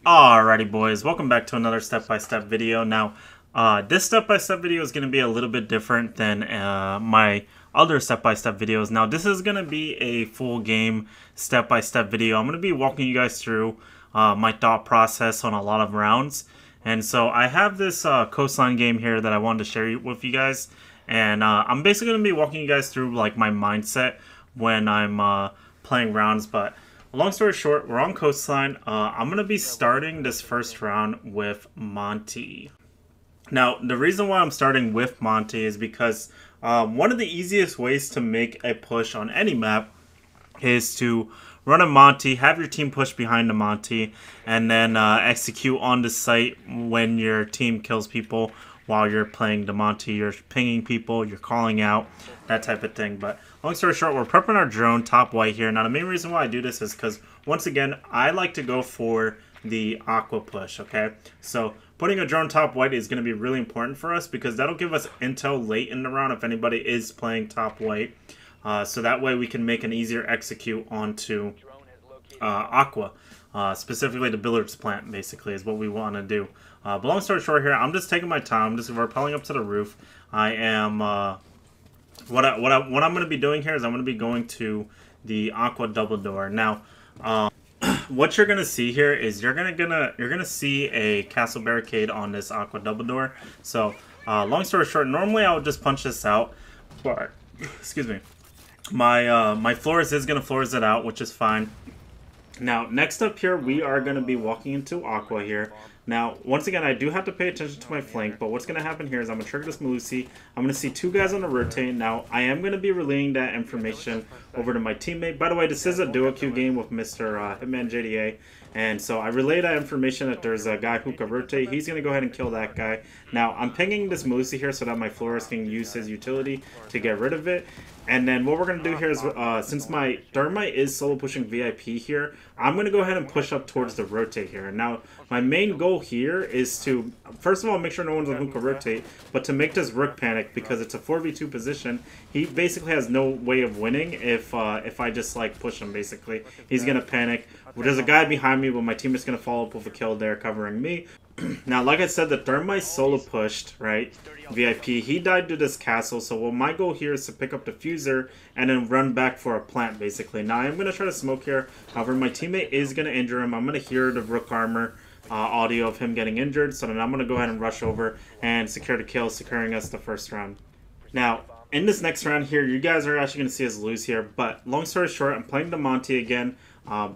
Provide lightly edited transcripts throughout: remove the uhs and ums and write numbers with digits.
Alrighty boys, welcome back to another step-by-step video. Now, this step-by-step video is going to be a little bit different than my other step-by-step videos. Now, this is going to be a full game step-by-step video. I'm going to be walking you guys through my thought process on a lot of rounds. And so I have this coastline game here that I wanted to share with you guys. And I'm basically going to be walking you guys through like my mindset when I'm playing rounds, but long story short, we're on coastline. I'm going to be starting this first round with Monty. Now, the reason why I'm starting with Monty is because one of the easiest ways to make a push on any map is to run a Monty, have your team push behind the Monty, and then execute on the site when your team kills people while you're playing the Monty. You're pinging people, you're calling out, that type of thing. But long story short, we're prepping our drone top white here. Now, the main reason why I do this is because, once again, I like to go for the aqua push, okay? So putting a drone top white is going to be really important for us because that'll give us intel late in the round if anybody is playing top white. So that way we can make an easier execute onto aqua. Specifically the billiards plant, basically, is what we want to do. But long story short here, I'm just taking my time. I'm just rappelling up to the roof. I am... What I'm going to be doing here is I'm going to be going to the aqua double door. Now, what you're going to see here is you're going to see a castle barricade on this aqua double door. So, long story short, normally I would just punch this out, but excuse me, my florist is going to florist it out, which is fine. Now, next up here, we are going to be walking into aqua here. Now, once again, I do have to pay attention to my flank, but what's going to happen here is I'm going to trigger this Malusi. I'm going to see two guys on the rotate. Now, I am going to be relaying that information over to my teammate. By the way, this is a duo queue game with Mr. Hitman JDA. And so I relay that information that there's a guy who can rotate. He's going to go ahead and kill that guy. Now, I'm pinging this Malusi here so that my florist can use his utility to get rid of it. And then what we're going to do here is, since my Thermite is solo pushing VIP here, I'm going to go ahead and push up towards the rotate here. Now, my main goal here is to, first of all, make sure no one's on hookah rotate, but to make this Rook panic because it's a 4v2 position. He basically has no way of winning if I just, like, push him, basically. He's going to panic. There's a guy behind me, but my team is going to follow up with a kill there covering me. Now, like I said, the Thermite solo pushed, right? VIP. He died to this castle, so what my goal here is to pick up the Fuser and then run back for a plant, basically. Now, I'm going to try to smoke here. However, my teammate is going to injure him. I'm going to hear the Rook armor audio of him getting injured, so then I'm going to go ahead and rush over and secure the kill, securing us the first round. Now, in this next round here, you guys are actually going to see us lose here, but long story short, I'm playing the Monty again.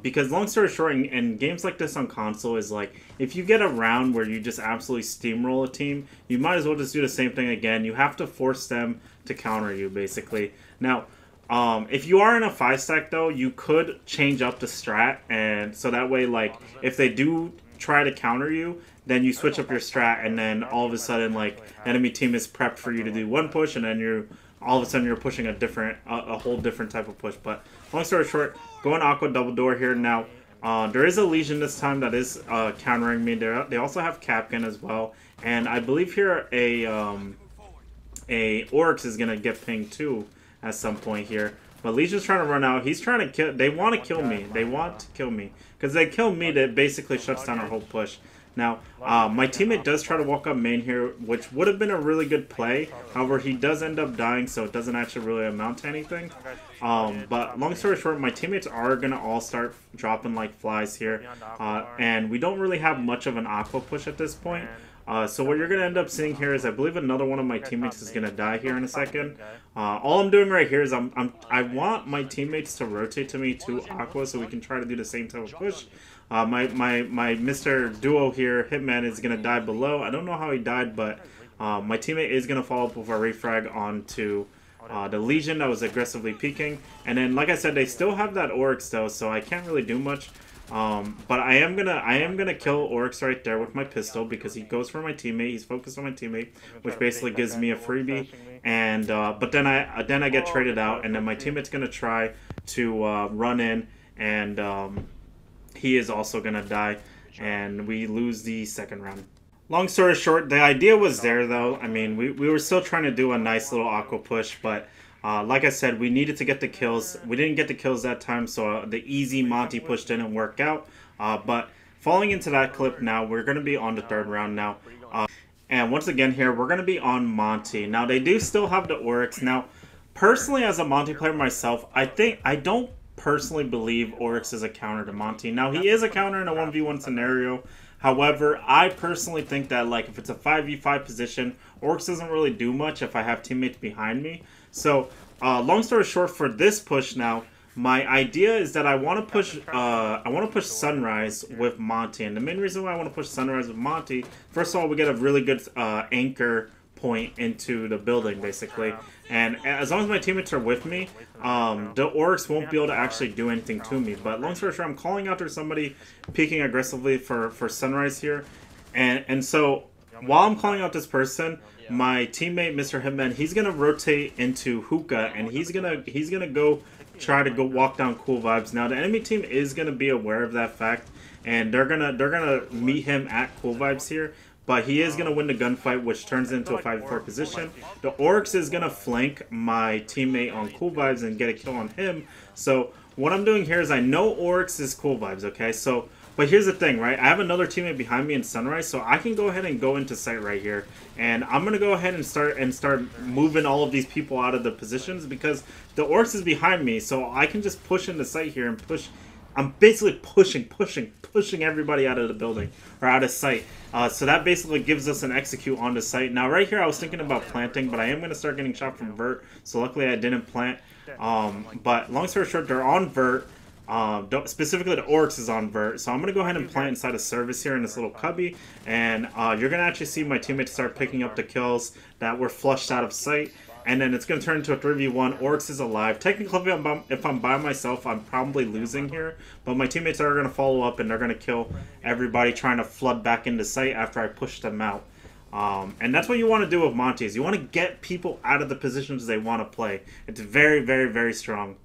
Because long story short, in games like this on console is like, if you get a round where you just absolutely steamroll a team, you might as well just do the same thing again. You have to force them to counter you, basically. Now, if you are in a 5-stack though, you could change up the strat, and so that way, like, if they do try to counter you, then you switch up your strat, and then all of a sudden, like, enemy team is prepped for you to do one push, and then all of a sudden you're pushing a whole different type of push. But long story short, going aqua double door here. Now, there is a Legion this time that is countering me. They also have Capcan as well, and I believe here a Oryx is gonna get pinged too at some point here. But Legion's trying to run out. He's trying to kill. They want to kill me. They want to kill me because they kill me. That basically shuts down our whole push. Now, my teammate does try to walk up main here, which would have been a really good play. However, he does end up dying, so it doesn't actually really amount to anything. But long story short, my teammates are going to all start dropping like flies here. And we don't really have much of an aqua push at this point. So what you're going to end up seeing here is I believe another one of my teammates is going to die here in a second. All I'm doing right here is I want my teammates to rotate to me to aqua so we can try to do the same type of push. My Mr. Duo here, Hitman, is going to die below. I don't know how he died, but my teammate is going to follow up with a refrag onto the Legion that was aggressively peeking. And then, like I said, they still have that Oryx though, so I can't really do much. But I am gonna kill Oryx right there with my pistol because he goes for my teammate. He's focused on my teammate, which basically gives me a freebie. And but then I get traded out, and then my teammate's gonna try to run in, and he is also gonna die, and we lose the second round. Long story short, the idea was there though. I mean, we were still trying to do a nice little aqua push, but like I said, we needed to get the kills. We didn't get the kills that time, so the easy Monty push didn't work out. But falling into that clip now, we're going to be on the third round now. And once again here, we're going to be on Monty. Now, they do still have the Oryx. Now, personally, as a Monty player myself, I don't personally believe Oryx is a counter to Monty. Now, he is a counter in a 1v1 scenario. However, I personally think that, like, if it's a 5v5 position, Oryx doesn't really do much if I have teammates behind me. So, long story short, for this push now, my idea is that I want to push Sunrise with Monty, and the main reason why I want to push Sunrise with Monty, first of all, we get a really good anchor point into the building, basically, and as long as my teammates are with me, the Oryx won't be able to actually do anything to me. But long story short, I'm calling out to somebody peeking aggressively for Sunrise here, and so while I'm calling out this person, my teammate Mr. Hitman, he's gonna rotate into Hookah, and he's gonna go try to go walk down Cool Vibes. Now the enemy team is gonna be aware of that fact, and they're gonna meet him at Cool Vibes here. But he is gonna win the gunfight, which turns into a 5v4 position. The Oryx is gonna flank my teammate on Cool Vibes and get a kill on him. So what I'm doing here is I know Oryx is Cool Vibes, okay? So, but here's the thing, right? I have another teammate behind me in Sunrise, so I can go ahead and go into sight right here, and I'm gonna go ahead and start moving all of these people out of the positions because the Oryx is behind me, so I can just push into sight here and push. I'm basically pushing everybody out of the building or out of sight. So that basically gives us an execute on the site. Now right here I was thinking about planting, but I am going to start getting shot from vert. So luckily I didn't plant. But long story short, they're on vert. Specifically the Oryx is on vert. So I'm going to go ahead and plant inside a service here in this little cubby. And you're going to actually see my teammates start picking up the kills that were flushed out of sight. And then it's going to turn into a 3v1. Oryx is alive. Technically, if I'm by myself, I'm probably losing here. But my teammates are going to follow up, and they're going to kill everybody trying to flood back into sight after I push them out. And that's what you want to do with Monty. You want to get people out of the positions they want to play. It's very, very, very strong.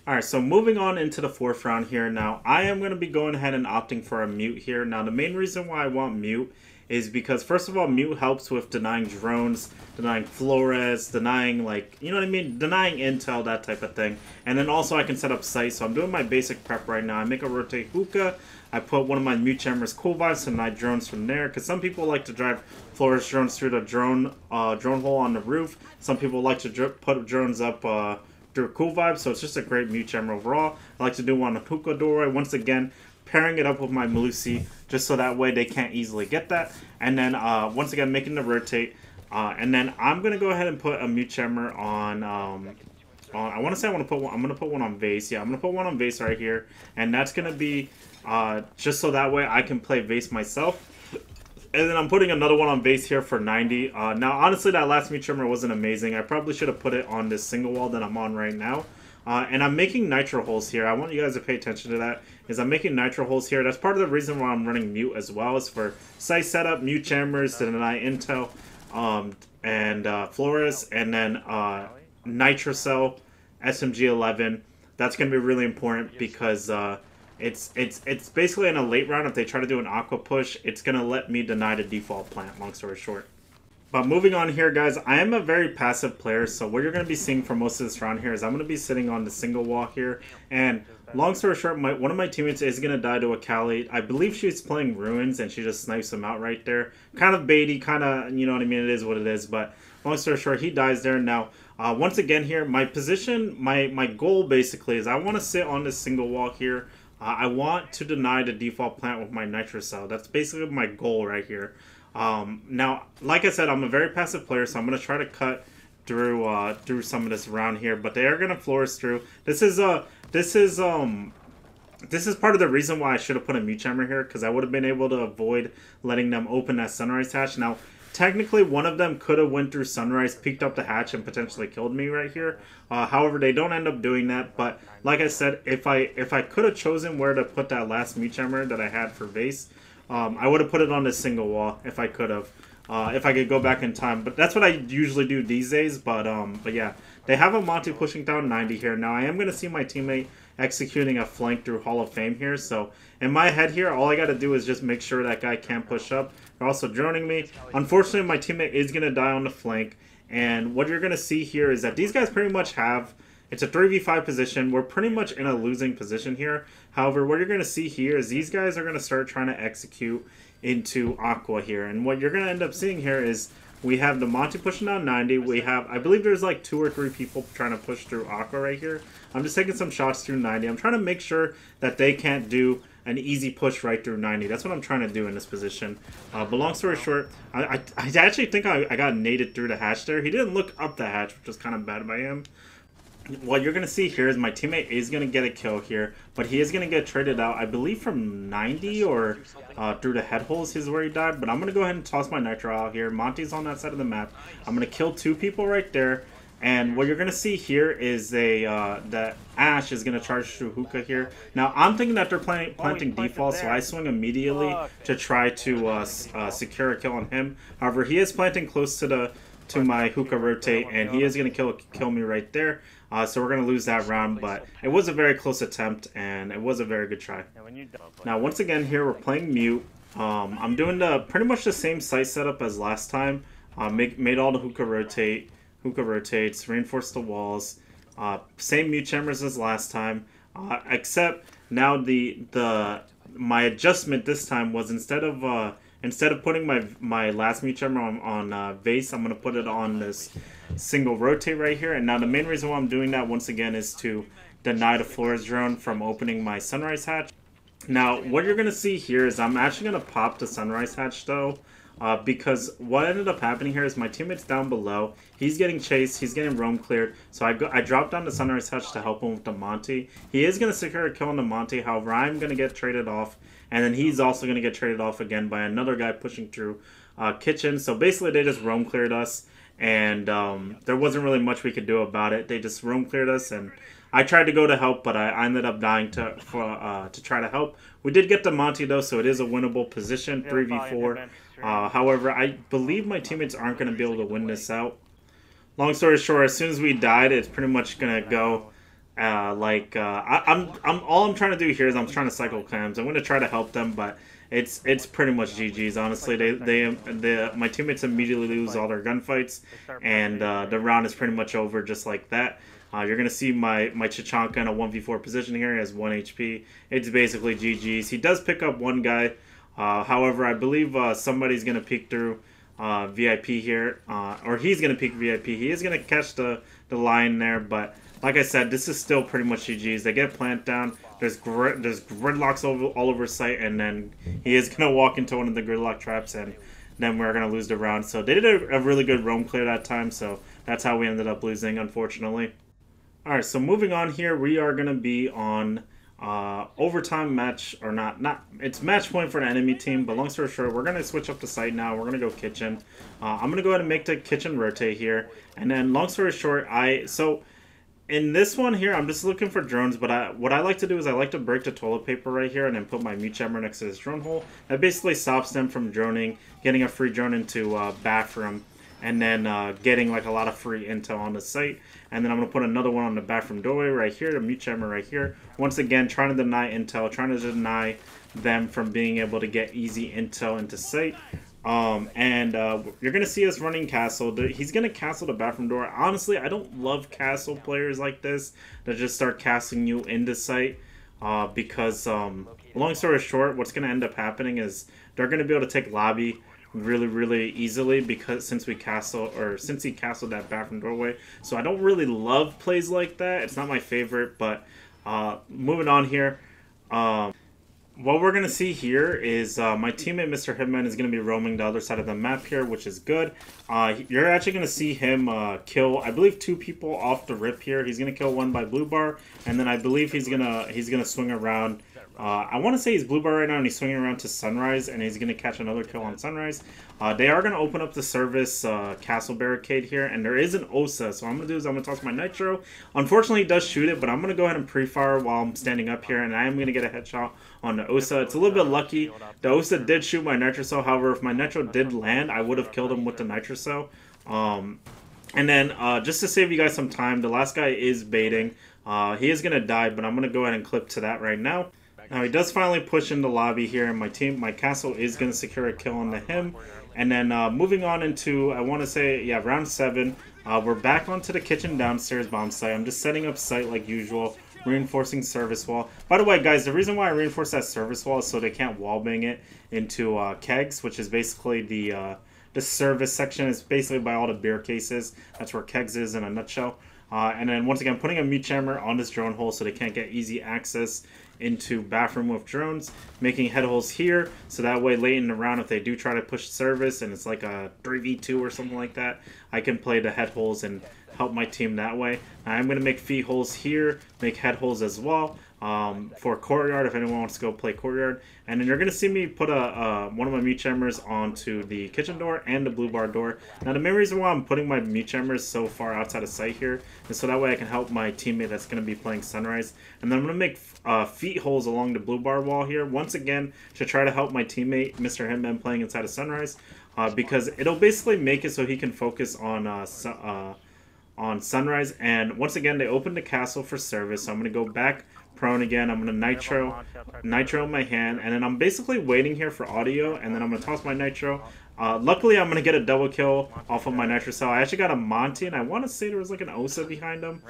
Alright, so moving on into the fourth round here. Now, I am going to be going ahead and opting for a mute here. Now, the main reason why I want mute is because, first of all, mute helps with denying drones, denying Flores, denying, like, you know what I mean? Denying intel, that type of thing. And then also I can set up sight, so I'm doing my basic prep right now. I make a rotate hookah. I put one of my mute chambers Cool Vibes to deny drones from there, because some people like to drive Flores drones through the drone hole on the roof. Some people like to put drones up through Cool Vibes, so it's just a great mute chamber overall. I like to do one on hookah doorway. Once again, pairing it up with my Malusi, just so that way they can't easily get that. And then once again, making the rotate. And then I'm gonna go ahead and put a mute chamber on. I want to say I'm gonna put one on Vase. Yeah, I'm gonna put one on Vase right here, and that's gonna be just so that way I can play Vase myself. And then I'm putting another one on Vase here for 90. Now, honestly, that last mute chamber wasn't amazing. I probably should have put it on this single wall that I'm on right now. And I'm making nitro holes here. I want you guys to pay attention to that. I'm making nitro holes here. That's part of the reason why I'm running mute as well, is for site setup, mute chambers to deny intel, and Flores, and then nitro cell, SMG-11. That's going to be really important because it's basically in a late round. If they try to do an aqua push, it's going to let me deny the default plant, long story short. But moving on here, guys, I am a very passive player, so what you're going to be seeing for most of this round here is I'm going to be sitting on the single wall here, and long story short, one of my teammates is going to die to a Cali. I believe she's playing Ruins, and she just snipes him out right there. Kind of baity, kind of, you know what I mean, it is what it is, but long story short, he dies there. Now, once again here, my position, my goal basically is I want to sit on this single wall here. I want to deny the default plant with my nitro cell. That's basically my goal right here. Now, like I said, I'm a very passive player, so I'm going to try to cut through some of this around here, but they are going to Flores through. This is part of the reason why I should have put a mute chamber here, because I would have been able to avoid letting them open that Sunrise hatch. Now, technically, one of them could have went through Sunrise, peeked up the hatch, and potentially killed me right here. However, they don't end up doing that. But like I said, if I could have chosen where to put that last mute chamber that I had for Vase, I would have put it on this single wall if I could have. If I could go back in time. But that's what I usually do these days. But yeah, they have a Monty pushing down 90 here. Now, I am going to see my teammate executing a flank through Hall of Fame here. So in my head here, all I got to do is just make sure that guy can't push up. They're also droning me. Unfortunately, my teammate is going to die on the flank. And what you're going to see here is that these guys pretty much have It's a 3v5 position. We're pretty much in a losing position here. However, what you're going to see here is these guys are going to start trying to execute into Aqua here. And what you're going to end up seeing here is we have the Monty pushing down 90. We have, I believe there's like 2 or 3 people trying to push through Aqua right here. I'm just taking some shots through 90. I'm trying to make sure that they can't do an easy push right through 90. That's what I'm trying to do in this position. But long story short, I actually think I got naded through the hatch there. He didn't look up the hatch, which was kind of bad by him. What you're going to see here is my teammate is going to get a kill here, but he is going to get traded out, I believe from 90 or through the head holes is where he died. But I'm going to go ahead and toss my nitro out here. Monty's on that side of the map. I'm going to kill 2 people right there. And what you're going to see here is that Ash is going to charge through hookah here. Now, I'm thinking that they're planting default, so I swing immediately to try to secure a kill on him. However, he is planting close to my hookah rotate, and he is going to kill me right there. So we're going to lose that round, but it was a very close attempt, and it was a very good try. Now, once again, here we're playing mute. I'm doing pretty much the same sight setup as last time. Made all the hookah rotates, reinforced the walls. Same mute chambers as last time, except now my adjustment this time was instead of putting my last mute chamber on vase, I'm going to put it on this single rotate right here. And now the main reason why I'm doing that once again is to deny the Flores drone from opening my sunrise hatch. Now what you're going to see here is I'm actually going to pop the sunrise hatch though, because what ended up happening here is my teammate's down below. He's getting chased. He's getting roam cleared. So I dropped down the sunrise hatch to help him with the Monty. He is going to secure a kill on the Monty. However, I'm going to get traded off. And then he's also going to get traded off again by another guy pushing through kitchen. So basically they just roam cleared us. And there wasn't really much we could do about it. They just roam cleared us, and I tried to go to help, but I ended up dying to try to help. We did get the Monty though, so it is a winnable position, 3v4. However, I believe my teammates aren't going to be able to win this out. Long story short, as soon as we died, it's pretty much going to go all I'm trying to do here is I'm trying to cycle clams. I'm going to try to help them, but it's pretty much GG's. Honestly, my teammates immediately lose all their gunfights, and the round is pretty much over just like that. You're going to see my Chichanka in a 1v4 position here. He has 1 HP. It's basically GG's. He does pick up one guy. However, I believe somebody's going to peek through VIP here, or he's going to peek VIP. He is going to catch the line there, but like I said, this is still pretty much GG's. They get plant down. There's gridlocks all over site, and then he is going to walk into one of the gridlock traps, and then we're going to lose the round. So they did a really good roam clear that time, so that's how we ended up losing, unfortunately. Alright, so moving on here, we are going to be on overtime match, or not, it's match point for the enemy team, but long story short, we're going to switch up the site now. We're going to go kitchen. I'm going to go ahead and make the kitchen rotate here, and then long story short, in this one here, I'm just looking for drones, but what I like to do is I like to break the toilet paper right here and then put my mute chamber next to this drone hole. That basically stops them from droning, getting a free drone into bathroom, and then getting like a lot of free intel on the site. And then I'm going to put another one on the bathroom doorway right here, the mute chamber right here. Once again, trying to deny intel, trying to deny them from being able to get easy intel into site. You're going to see us running castle. He's going to castle the bathroom door. Honestly, I don't love castle players like this that just start casting you into site, because long story short, what's going to end up happening is they're going to be able to take lobby really easily, because since he castled that bathroom doorway. So I don't really love plays like that. It's not my favorite, but moving on here. What we're going to see here is my teammate, Mr. Hitman, is going to be roaming the other side of the map here, which is good. You're actually going to see him kill, I believe, 2 people off the rip here. He's going to kill one by blue bar, and then I believe he's gonna swing around. I want to say he's blue bar right now, and he's swinging around to Sunrise, and he's going to catch another kill on Sunrise. They are going to open up the service castle barricade here, and there is an OSA, so what I'm going to do is I'm going to toss my nitro. Unfortunately, he does shoot it, but I'm going to go ahead and pre-fire while I'm standing up here, and I am going to get a headshot on the OSA. It's a little bit lucky. The OSA did shoot my nitro cell, however, if my nitro did land, I would have killed him with the nitro cell. And then, just to save you guys some time, the last guy is baiting. He is going to die, but I'm going to go ahead and clip to that right now. Now he does finally push in the lobby here, and my castle is going to secure a kill onto him. And then moving on into, I want to say, yeah, round 7. We're back onto the kitchen downstairs bomb site. I'm just setting up site like usual, reinforcing service wall. By the way, guys, the reason why I reinforce that service wall is so they can't wallbang it into kegs, which is basically the service section. Is basically by all the beer cases. That's where kegs is in a nutshell. And then once again, putting a meat jammer on this drone hole so they can't get easy access into bathroom with drones, making head holes here so that way late in the round if they do try to push service and it's like a 3v2 or something like that, I can play the head holes and help my team that way. I'm going to make feet holes here, make head holes as well for courtyard if anyone wants to go play courtyard. And then you're going to see me put one of my meat jammers onto the kitchen door and the blue bar door. Now the main reason why I'm putting my meat jammers so far outside of sight here is so that way I can help my teammate that's going to be playing Sunrise. And then I'm going to make feet holes along the blue bar wall here once again to try to help my teammate Mr. Hitman playing inside of Sunrise because it'll basically make it so he can focus on Sunrise. And once again, they opened the castle for service, so I'm going to go back prone again. I'm going to nitro in my hand, and then I'm basically waiting here for audio, and then I'm going to toss my nitro. Luckily, I'm going to get a double kill off of my nitro cell. I actually got a Monty, and I want to say there was like an Osa behind him.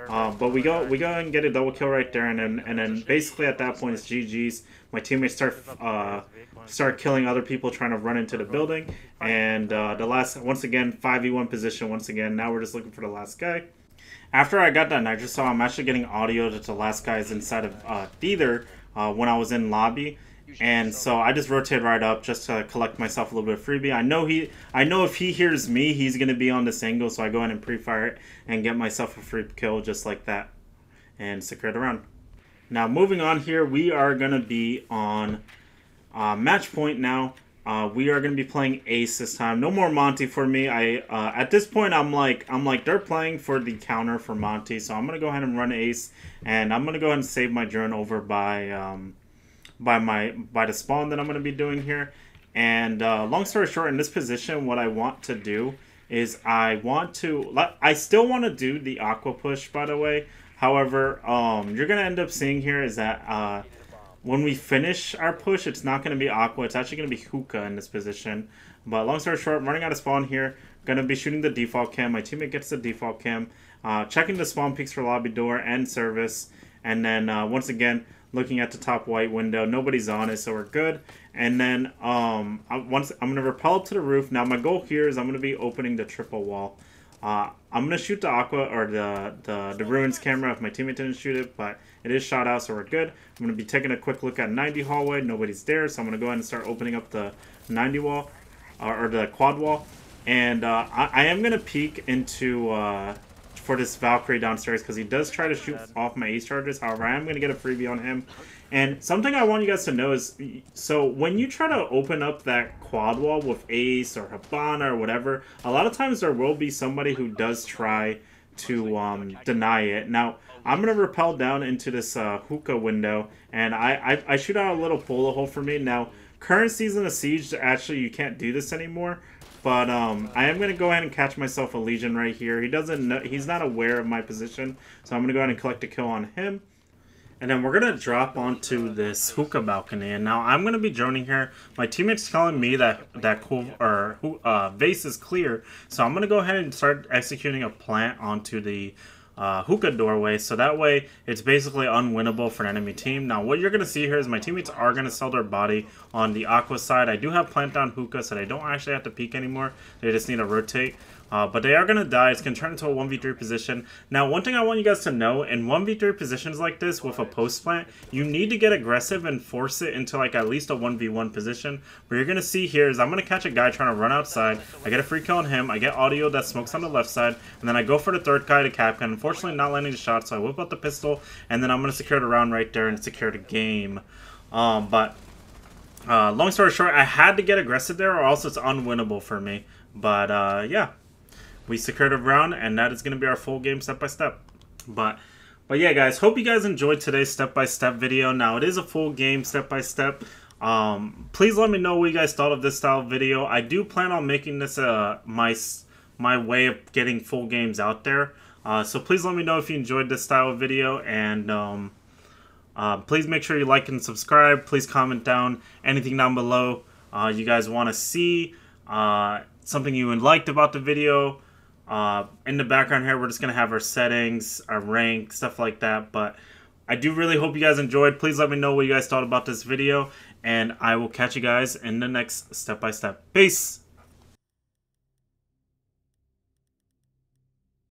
But we go and get a double kill right there, and then basically at that point it's GG's. My teammates start killing other people trying to run into the building, and the last, once again, 5v1 position once again. Now we're just looking for the last guy. After I got that nitro cell, I'm actually getting audio that the last guy is inside of theater when I was in lobby. And so I just rotate right up just to collect myself a little bit of freebie. I know if he hears me, he's going to be on this angle, so I go ahead and pre-fire it and get myself a free kill just like that and secure the round. Now moving on here, we are going to be on match point now. We are going to be playing Ace this time. No more Monty for me. At this point, I'm like they're playing for the counter for Monty, so I'm going to go ahead and run Ace, and I'm going to go ahead and save my drone over by the spawn that I'm going to be doing here. And long story short, in this position, what I want to do is I still want to do the aqua push, by the way. However, you're going to end up seeing here is that when we finish our push, it's not going to be aqua. It's actually going to be hookah in this position. But long story short, I'm running out of spawn here. Going to be shooting the default cam. My teammate gets the default cam. Checking the spawn peaks for lobby door and service. And then once again, looking at the top white window. Nobody's on it, so we're good. And then I'm going to rappel up to the roof. Now my goal here is I'm going to be opening the triple wall. I'm going to shoot the aqua or the ruins camera if my teammate didn't shoot it, but it is shot out, so we're good. I'm going to be taking a quick look at 90 hallway. Nobody's there, so I'm going to go ahead and start opening up the 90 wall or the quad wall. And I am going to peek into for this Valkyrie downstairs because he does try to shoot off my ace charges. However, I am going to get a freebie on him. And something I want you guys to know is, so when you try to open up that quad wall with Ace or Habana or whatever, a lot of times there will be somebody who does try to deny it. Now, I'm going to rappel down into this hookah window, and I shoot out a little bullet hole for me. Now, current season of Siege, actually, you can't do this anymore. But I am going to go ahead and catch myself a Legion right here. He doesn't know, he's not aware of my position, so I'm going to go ahead and collect a kill on him. And then we're going to drop onto this hookah balcony. And now I'm going to be droning here. My teammate's telling me that vase is clear. So I'm going to go ahead and start executing a plant onto the hookah doorway. So that way it's basically unwinnable for an enemy team. Now what you're going to see here is my teammates are going to sell their body on the aqua side. I do have plant down hookah, so they don't actually have to peek anymore. They just need to rotate. But they are going to die. It's going to turn into a 1v3 position. Now, one thing I want you guys to know, in 1v3 positions like this with a post plant, you need to get aggressive and force it into like at least a 1v1 position. What you're going to see here is I'm going to catch a guy trying to run outside. I get a free kill on him. I get audio that smokes on the left side. And then I go for the third guy to cap gun. Unfortunately, not landing the shot, so I whip out the pistol. And then I'm going to secure the round right there and secure the game. Long story short, I had to get aggressive there or else it's unwinnable for me. But yeah. We secured a round, and that is going to be our full game step-by-step. But yeah, guys, hope you guys enjoyed today's step-by-step video. Now, it is a full game step-by-step. Please let me know what you guys thought of this style of video. I do plan on making this my way of getting full games out there. So please let me know if you enjoyed this style of video. And Please make sure you like and subscribe. Please comment down anything down below you guys want to see, something you liked about the video. In the background here, we're just going to have our settings, our rank, stuff like that. But I do really hope you guys enjoyed. Please let me know what you guys thought about this video, and I will catch you guys in the next step by step. Peace!